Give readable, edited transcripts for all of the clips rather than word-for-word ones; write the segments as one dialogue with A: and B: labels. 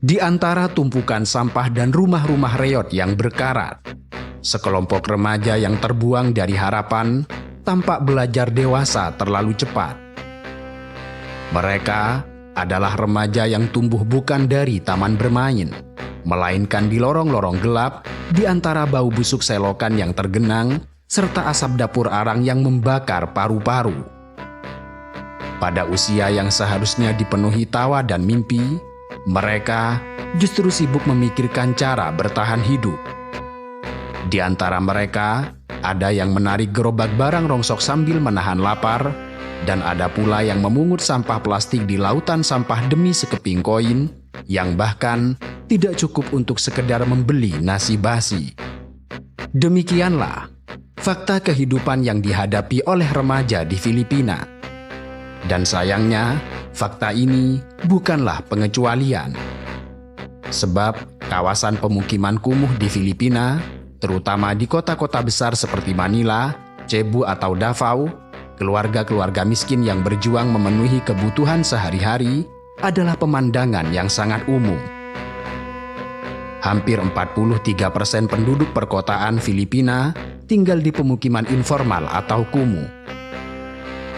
A: Di antara tumpukan sampah dan rumah-rumah reot yang berkarat, sekelompok remaja yang terbuang dari harapan tampak belajar dewasa terlalu cepat. Mereka adalah remaja yang tumbuh bukan dari taman bermain, melainkan di lorong-lorong gelap di antara bau busuk selokan yang tergenang serta asap dapur arang yang membakar paru-paru. Pada usia yang seharusnya dipenuhi tawa dan mimpi, mereka justru sibuk memikirkan cara bertahan hidup. Di antara mereka, ada yang menarik gerobak barang rongsok sambil menahan lapar, dan ada pula yang memungut sampah plastik di lautan sampah demi sekeping koin, yang bahkan tidak cukup untuk sekedar membeli nasi basi. Demikianlah fakta kehidupan yang dihadapi oleh remaja di Filipina. Dan sayangnya, fakta ini bukanlah pengecualian. Sebab kawasan pemukiman kumuh di Filipina, terutama di kota-kota besar seperti Manila, Cebu atau Davao, keluarga-keluarga miskin yang berjuang memenuhi kebutuhan sehari-hari adalah pemandangan yang sangat umum. Hampir 43% penduduk perkotaan Filipina tinggal di pemukiman informal atau kumuh.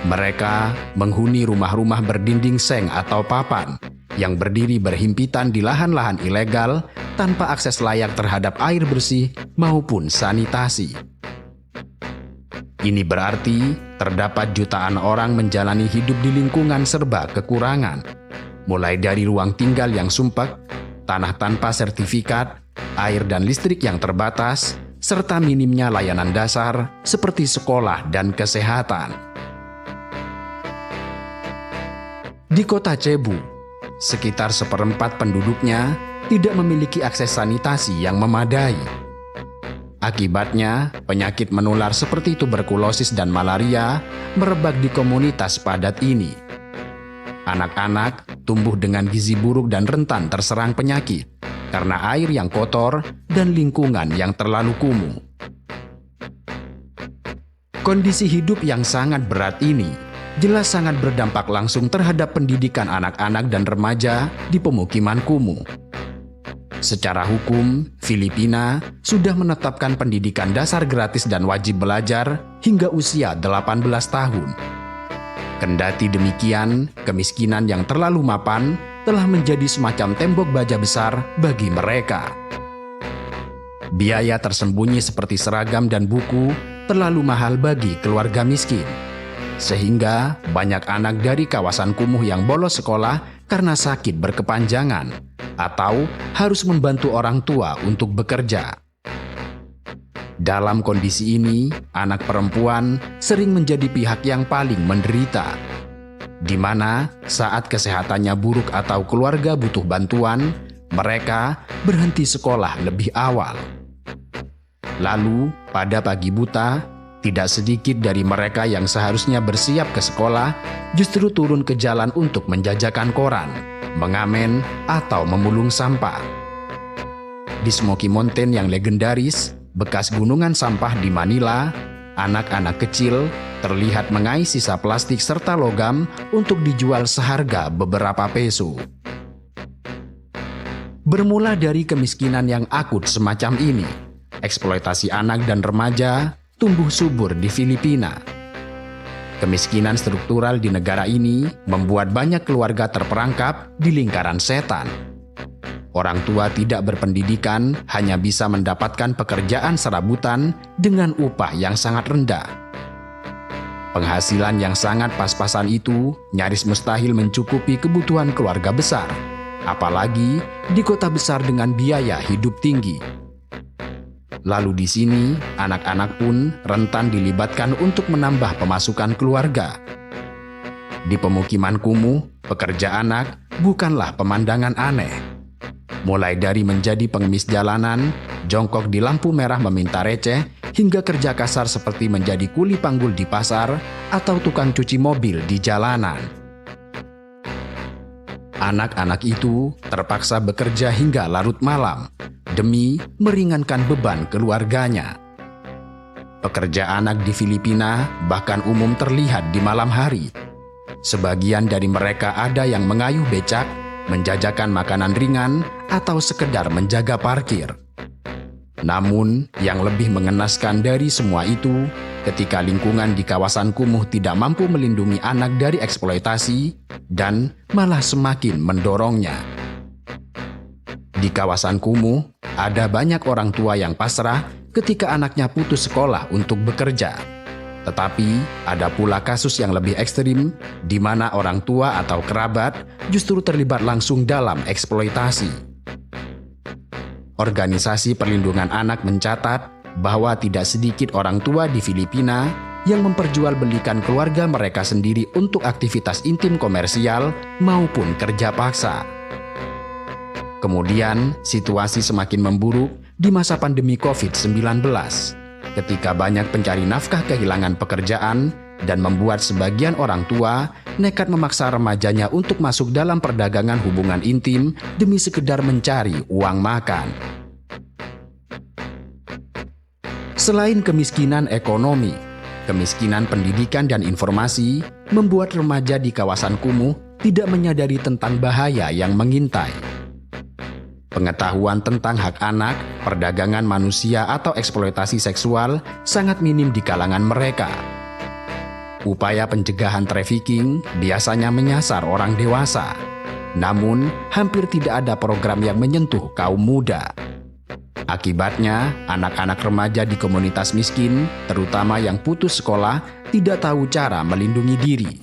A: Mereka menghuni rumah-rumah berdinding seng atau papan yang berdiri berhimpitan di lahan-lahan ilegal tanpa akses layak terhadap air bersih maupun sanitasi. Ini berarti terdapat jutaan orang menjalani hidup di lingkungan serba kekurangan, mulai dari ruang tinggal yang sumpek, tanah tanpa sertifikat, air dan listrik yang terbatas, serta minimnya layanan dasar seperti sekolah dan kesehatan. Di kota Cebu, sekitar 1/4 penduduknya tidak memiliki akses sanitasi yang memadai. Akibatnya, penyakit menular seperti tuberkulosis dan malaria merebak di komunitas padat ini. Anak-anak tumbuh dengan gizi buruk dan rentan terserang penyakit karena air yang kotor dan lingkungan yang terlalu kumuh. Kondisi hidup yang sangat berat ini jelas sangat berdampak langsung terhadap pendidikan anak-anak dan remaja di pemukiman kumuh. Secara hukum, Filipina sudah menetapkan pendidikan dasar gratis dan wajib belajar hingga usia 18 tahun. Kendati demikian, kemiskinan yang terlalu mapan telah menjadi semacam tembok baja besar bagi mereka. Biaya tersembunyi seperti seragam dan buku terlalu mahal bagi keluarga miskin, sehingga banyak anak dari kawasan kumuh yang bolos sekolah karena sakit berkepanjangan atau harus membantu orang tua untuk bekerja. Dalam kondisi ini, anak perempuan sering menjadi pihak yang paling menderita, di mana saat kesehatannya buruk atau keluarga butuh bantuan, mereka berhenti sekolah lebih awal. Lalu, pada pagi buta, tidak sedikit dari mereka yang seharusnya bersiap ke sekolah justru turun ke jalan untuk menjajakan koran, mengamen, atau memulung sampah. Di Smoky Mountain yang legendaris, bekas gunungan sampah di Manila, anak-anak kecil terlihat mengais sisa plastik serta logam untuk dijual seharga beberapa peso. Bermula dari kemiskinan yang akut semacam ini, eksploitasi anak dan remaja tumbuh subur di Filipina. Kemiskinan struktural di negara ini membuat banyak keluarga terperangkap di lingkaran setan. Orang tua tidak berpendidikan hanya bisa mendapatkan pekerjaan serabutan dengan upah yang sangat rendah. Penghasilan yang sangat pas-pasan itu nyaris mustahil mencukupi kebutuhan keluarga besar, apalagi di kota besar dengan biaya hidup tinggi. Lalu di sini, anak-anak pun rentan dilibatkan untuk menambah pemasukan keluarga. Di pemukiman kumuh, pekerja anak bukanlah pemandangan aneh. Mulai dari menjadi pengemis jalanan, jongkok di lampu merah meminta receh, hingga kerja kasar seperti menjadi kuli panggul di pasar atau tukang cuci mobil di jalanan. Anak-anak itu terpaksa bekerja hingga larut malam demi meringankan beban keluarganya. Pekerja anak di Filipina bahkan umum terlihat di malam hari. Sebagian dari mereka ada yang mengayuh becak menjajakan makanan ringan, atau sekedar menjaga parkir. Namun, yang lebih mengenaskan dari semua itu, ketika lingkungan di kawasan kumuh tidak mampu melindungi anak dari eksploitasi dan malah semakin mendorongnya. Di kawasan kumuh, ada banyak orang tua yang pasrah ketika anaknya putus sekolah untuk bekerja. Tetapi, ada pula kasus yang lebih ekstrim, di mana orang tua atau kerabat justru terlibat langsung dalam eksploitasi. Organisasi Perlindungan Anak mencatat bahwa tidak sedikit orang tua di Filipina yang memperjualbelikan keluarga mereka sendiri untuk aktivitas intim komersial maupun kerja paksa. Kemudian, situasi semakin memburuk di masa pandemi COVID-19. Ketika banyak pencari nafkah kehilangan pekerjaan dan membuat sebagian orang tua nekat memaksa remajanya untuk masuk dalam perdagangan hubungan intim demi sekedar mencari uang makan. Selain kemiskinan ekonomi, kemiskinan pendidikan dan informasi membuat remaja di kawasan kumuh tidak menyadari tentang bahaya yang mengintai. Pengetahuan tentang hak anak, perdagangan manusia atau eksploitasi seksual sangat minim di kalangan mereka. Upaya pencegahan trafficking biasanya menyasar orang dewasa, namun hampir tidak ada program yang menyentuh kaum muda. Akibatnya, anak-anak remaja di komunitas miskin, terutama yang putus sekolah, tidak tahu cara melindungi diri.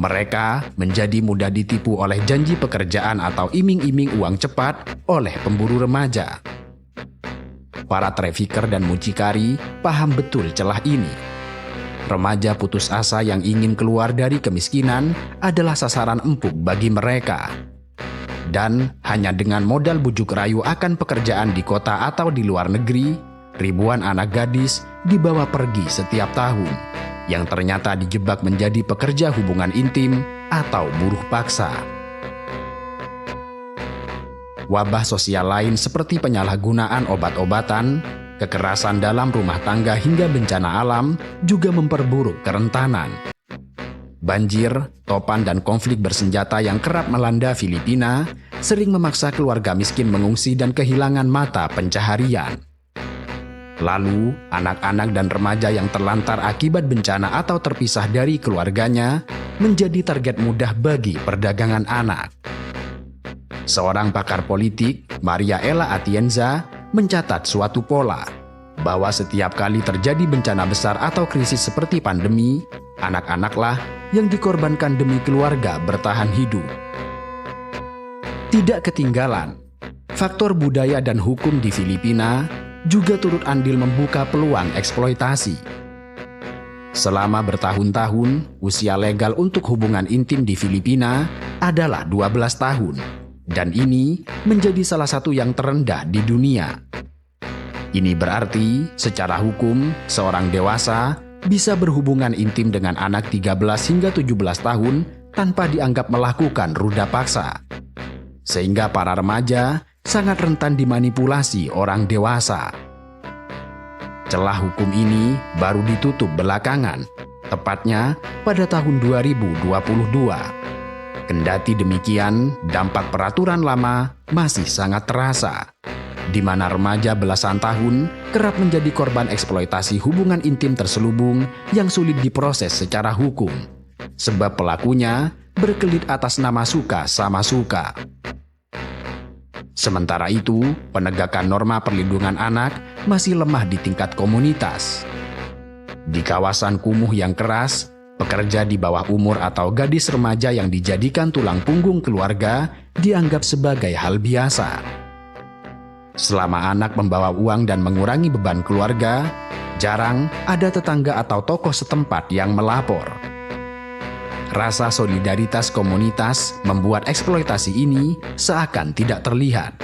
A: Mereka menjadi mudah ditipu oleh janji pekerjaan atau iming-iming uang cepat oleh pemburu remaja. Para trafficker dan mucikari paham betul celah ini. Remaja putus asa yang ingin keluar dari kemiskinan adalah sasaran empuk bagi mereka. Dan hanya dengan modal bujuk rayu akan pekerjaan di kota atau di luar negeri, ribuan anak gadis dibawa pergi setiap tahun, yang ternyata dijebak menjadi pekerja hubungan intim atau buruh paksa. Wabah sosial lain seperti penyalahgunaan obat-obatan, kekerasan dalam rumah tangga hingga bencana alam juga memperburuk kerentanan. Banjir, topan dan konflik bersenjata yang kerap melanda Filipina sering memaksa keluarga miskin mengungsi dan kehilangan mata pencaharian. Lalu, anak-anak dan remaja yang terlantar akibat bencana atau terpisah dari keluarganya menjadi target mudah bagi perdagangan anak. Seorang pakar politik, Maria Ella Atienza, mencatat suatu pola bahwa setiap kali terjadi bencana besar atau krisis seperti pandemi, anak-anaklah yang dikorbankan demi keluarga bertahan hidup. Tidak ketinggalan, faktor budaya dan hukum di Filipina juga turut andil membuka peluang eksploitasi. Selama bertahun-tahun, usia legal untuk hubungan intim di Filipina adalah 12 tahun, dan ini menjadi salah satu yang terendah di dunia. Ini berarti, secara hukum, seorang dewasa bisa berhubungan intim dengan anak 13 hingga 17 tahun tanpa dianggap melakukan ruda paksa. Sehingga para remaja sangat rentan dimanipulasi orang dewasa. Celah hukum ini baru ditutup belakangan, tepatnya pada tahun 2022. Kendati demikian, dampak peraturan lama masih sangat terasa, di mana remaja belasan tahun kerap menjadi korban eksploitasi hubungan intim terselubung yang sulit diproses secara hukum, sebab pelakunya berkelit atas nama suka sama suka. Sementara itu, penegakan norma perlindungan anak masih lemah di tingkat komunitas. Di kawasan kumuh yang keras, pekerja di bawah umur atau gadis remaja yang dijadikan tulang punggung keluarga dianggap sebagai hal biasa. Selama anak membawa uang dan mengurangi beban keluarga, jarang ada tetangga atau tokoh setempat yang melapor. Rasa solidaritas komunitas membuat eksploitasi ini seakan tidak terlihat.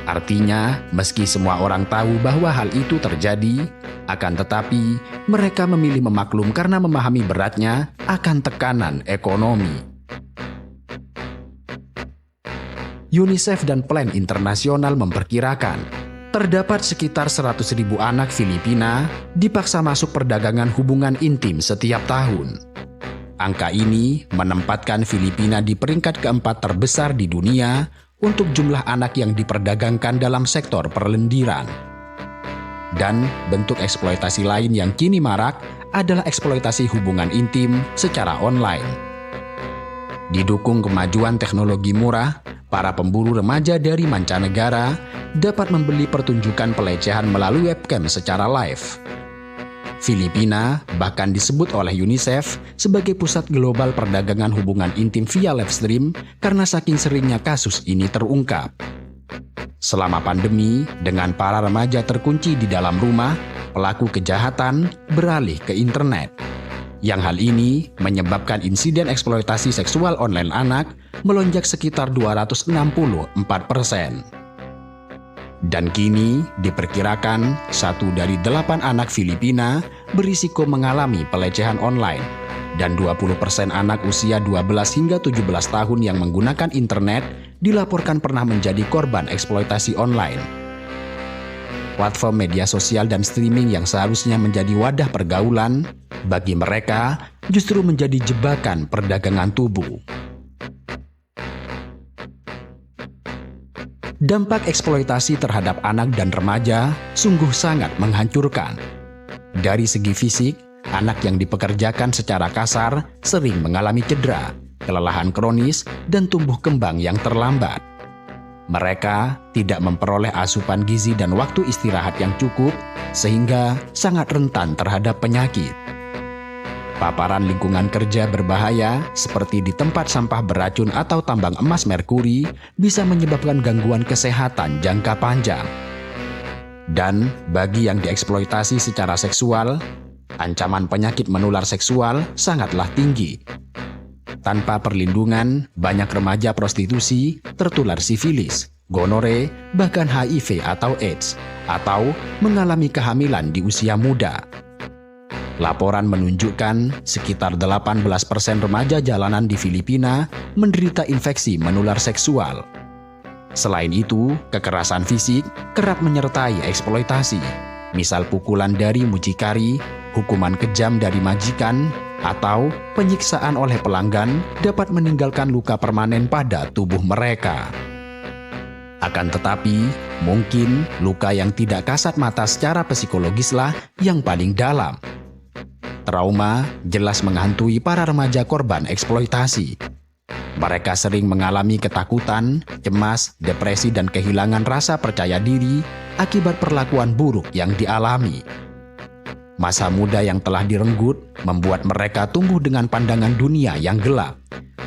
A: Artinya, meski semua orang tahu bahwa hal itu terjadi, akan tetapi mereka memilih memaklum karena memahami beratnya akan tekanan ekonomi. UNICEF dan Plan Internasional memperkirakan terdapat sekitar 100.000 anak Filipina dipaksa masuk perdagangan hubungan intim setiap tahun. Angka ini menempatkan Filipina di peringkat keempat terbesar di dunia untuk jumlah anak yang diperdagangkan dalam sektor perlendiran. Dan bentuk eksploitasi lain yang kini marak adalah eksploitasi hubungan intim secara online. Didukung kemajuan teknologi murah, para pemburu remaja dari mancanegara dapat membeli pertunjukan pelecehan melalui webcam secara live. Filipina bahkan disebut oleh UNICEF sebagai pusat global perdagangan hubungan intim via live stream karena saking seringnya kasus ini terungkap. Selama pandemi, dengan para remaja terkunci di dalam rumah, pelaku kejahatan beralih ke internet. Yang hal ini menyebabkan insiden eksploitasi seksual online anak melonjak sekitar 264%. Dan kini diperkirakan 1 dari 8 anak Filipina berisiko mengalami pelecehan online dan 20% anak usia 12 hingga 17 tahun yang menggunakan internet dilaporkan pernah menjadi korban eksploitasi online. Platform media sosial dan streaming yang seharusnya menjadi wadah pergaulan, bagi mereka justru menjadi jebakan perdagangan tubuh. Dampak eksploitasi terhadap anak dan remaja sungguh sangat menghancurkan. Dari segi fisik, anak yang dipekerjakan secara kasar sering mengalami cedera, kelelahan kronis, dan tumbuh kembang yang terlambat. Mereka tidak memperoleh asupan gizi dan waktu istirahat yang cukup, sehingga sangat rentan terhadap penyakit. Paparan lingkungan kerja berbahaya seperti di tempat sampah beracun atau tambang emas merkuri bisa menyebabkan gangguan kesehatan jangka panjang. Dan bagi yang dieksploitasi secara seksual, ancaman penyakit menular seksual sangatlah tinggi. Tanpa perlindungan, banyak remaja prostitusi tertular sifilis, gonore, bahkan HIV atau AIDS, atau mengalami kehamilan di usia muda. Laporan menunjukkan sekitar 18% remaja jalanan di Filipina menderita infeksi menular seksual. Selain itu, kekerasan fisik kerap menyertai eksploitasi, misal pukulan dari mucikari, hukuman kejam dari majikan, atau penyiksaan oleh pelanggan dapat meninggalkan luka permanen pada tubuh mereka. Akan tetapi, mungkin luka yang tidak kasat mata secara psikologislah yang paling dalam. Trauma jelas menghantui para remaja korban eksploitasi. Mereka sering mengalami ketakutan, cemas, depresi, dan kehilangan rasa percaya diri akibat perlakuan buruk yang dialami. Masa muda yang telah direnggut membuat mereka tumbuh dengan pandangan dunia yang gelap,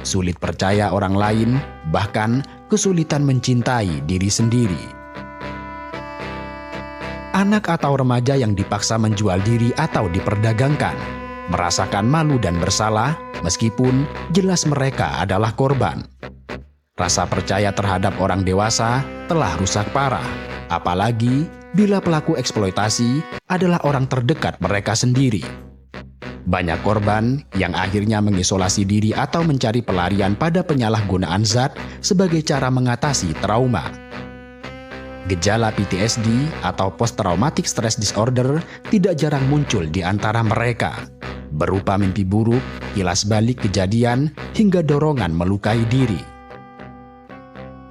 A: sulit percaya orang lain, bahkan kesulitan mencintai diri sendiri. Anak atau remaja yang dipaksa menjual diri atau diperdagangkan merasakan malu dan bersalah meskipun jelas mereka adalah korban. Rasa percaya terhadap orang dewasa telah rusak parah, apalagi bila pelaku eksploitasi adalah orang terdekat mereka sendiri. Banyak korban yang akhirnya mengisolasi diri atau mencari pelarian pada penyalahgunaan zat sebagai cara mengatasi trauma. Gejala PTSD atau Post Traumatic Stress Disorder tidak jarang muncul di antara mereka, berupa mimpi buruk, kilas balik kejadian, hingga dorongan melukai diri.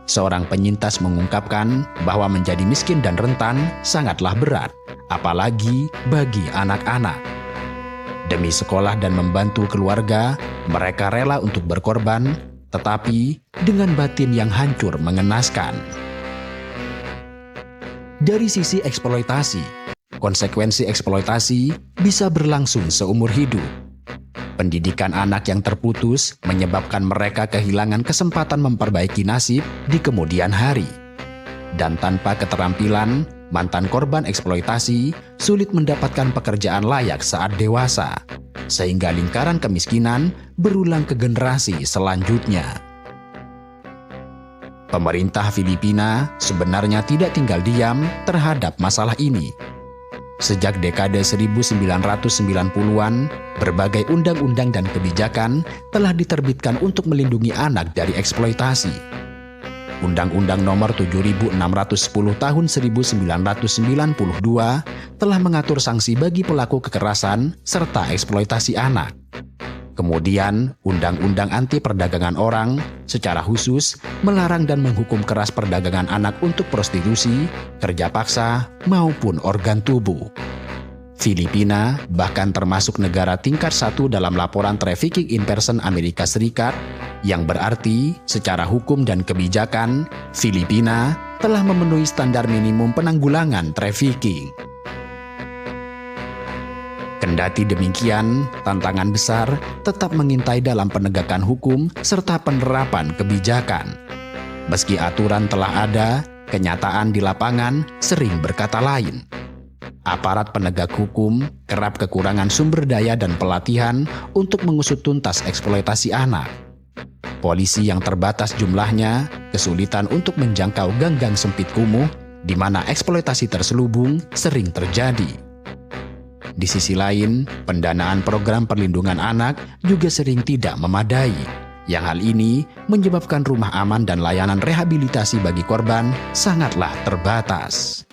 A: Seorang penyintas mengungkapkan bahwa menjadi miskin dan rentan sangatlah berat, apalagi bagi anak-anak. Demi sekolah dan membantu keluarga, mereka rela untuk berkorban, tetapi dengan batin yang hancur mengenaskan. Dari sisi eksploitasi, konsekuensi eksploitasi bisa berlangsung seumur hidup. Pendidikan anak yang terputus menyebabkan mereka kehilangan kesempatan memperbaiki nasib di kemudian hari. Dan tanpa keterampilan, mantan korban eksploitasi sulit mendapatkan pekerjaan layak saat dewasa, sehingga lingkaran kemiskinan berulang ke generasi selanjutnya. Pemerintah Filipina sebenarnya tidak tinggal diam terhadap masalah ini. Sejak dekade 1990-an, berbagai undang-undang dan kebijakan telah diterbitkan untuk melindungi anak dari eksploitasi. Undang-Undang Nomor 7610 Tahun 1992 telah mengatur sanksi bagi pelaku kekerasan serta eksploitasi anak. Kemudian, Undang-Undang Anti Perdagangan Orang secara khusus melarang dan menghukum keras perdagangan anak untuk prostitusi, kerja paksa, maupun organ tubuh. Filipina bahkan termasuk negara tingkat 1 dalam laporan Trafficking in Person Amerika Serikat, yang berarti secara hukum dan kebijakan, Filipina telah memenuhi standar minimum penanggulangan trafficking. Kendati demikian, tantangan besar tetap mengintai dalam penegakan hukum serta penerapan kebijakan. Meski aturan telah ada, kenyataan di lapangan sering berkata lain. Aparat penegak hukum kerap kekurangan sumber daya dan pelatihan untuk mengusut tuntas eksploitasi anak. Polisi yang terbatas jumlahnya kesulitan untuk menjangkau gang-gang sempit kumuh di mana eksploitasi terselubung sering terjadi. Di sisi lain, pendanaan program perlindungan anak juga sering tidak memadai, yang hal ini menyebabkan rumah aman dan layanan rehabilitasi bagi korban sangatlah terbatas.